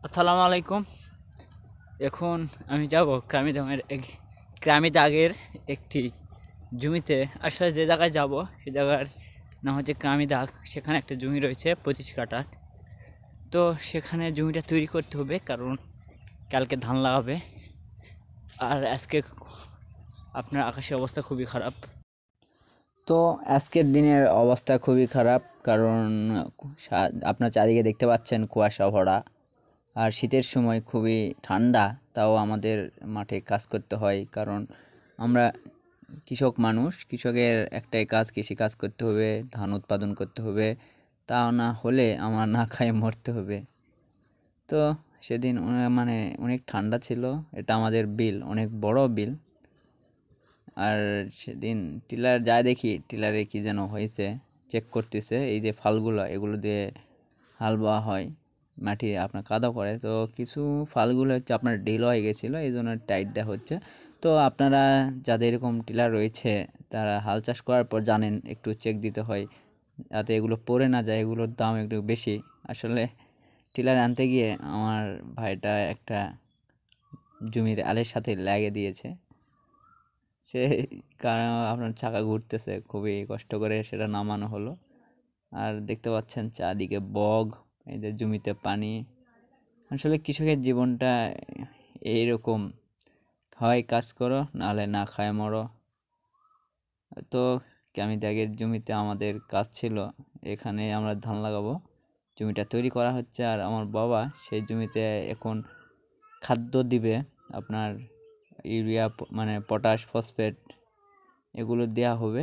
আসসালামু আলাইকুম। এখন আমি যাব গ্রামী দাগের একটি জমিতে। আসলে যে জায়গায় যাব সে জায়গার নাম হচ্ছে গ্রামী দাগ। সেখানে একটা জমি রয়েছে 25 কাঠা। তো সেখানে জমিটা তৈরি করতে হবে, কারণ কালকে ধান লাগাবে। আর আজকে আপনার আকাশের অবস্থা খুবই খারাপ। তো আজকের দিনের অবস্থা খুবই খারাপ, কারণ আপনার চারিদিকে দেখতে পাচ্ছেন কুয়াশা ভরা। আর শীতের সময় খুবই ঠান্ডা, তাও আমাদের মাঠে কাজ করতে হয়, কারণ আমরা কৃষক মানুষ। কৃষকের একটাই কাজ, কৃষি কাজ করতে হবে, ধান উৎপাদন করতে হবে। তা না হলে আমার না খায় মরতে হবে। তো সেদিন মানে অনেক ঠান্ডা ছিল। এটা আমাদের বিল, অনেক বড় বিল। আর সেদিন টিলার যায় দেখি টিলারে কি যেন হয়েছে, চেক করতেছে। এই যে ফালগুলো, এগুলো দিয়ে হাল বোয়া হয়, মাটি আপনার কাদা করে। তো কিছু ফালগুলো হচ্ছে আপনার ঢিল হয়ে গেছিলো, এই জন্য টাইট দেওয়া হচ্ছে। তো আপনারা যাদের এরকম টিলার রয়েছে তারা হাল চাষ করার পর জানেন একটু চেক দিতে হয়, যাতে এগুলো পড়ে না যায়। এগুলোর দাম একটু বেশি। আসলে টিলার আনতে গিয়ে আমার ভাইটা একটা জমির আলের সাথে লাগিয়ে দিয়েছে। সে কারণ আপনার চাকা ঘুরতেছে, খুবই কষ্ট করে সেটা নামানো হলো। আর দেখতে পাচ্ছেন চারদিকে বগ, এদের জমিতে পানি। আসলে কৃষকের জীবনটা এইরকম, হয় কাজ করো নাহলে না খায় মরো। তো আমি দাগের জমিতে আমাদের কাজ ছিল, এখানে আমরা ধান লাগাবো। জমিটা তৈরি করা হচ্ছে, আর আমার বাবা সেই জমিতে এখন খাদ্য দিবে। আপনার ইউরিয়া, মানে পটাশ, ফসফেট, এগুলো দেওয়া হবে।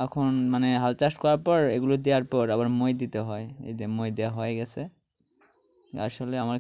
এখন মানে হাল চাষ করার পর এগুলো দেওয়ার পর আবার মই দিতে হয়। এই যে মই দেওয়া হয়ে গেছে। আসলে আমার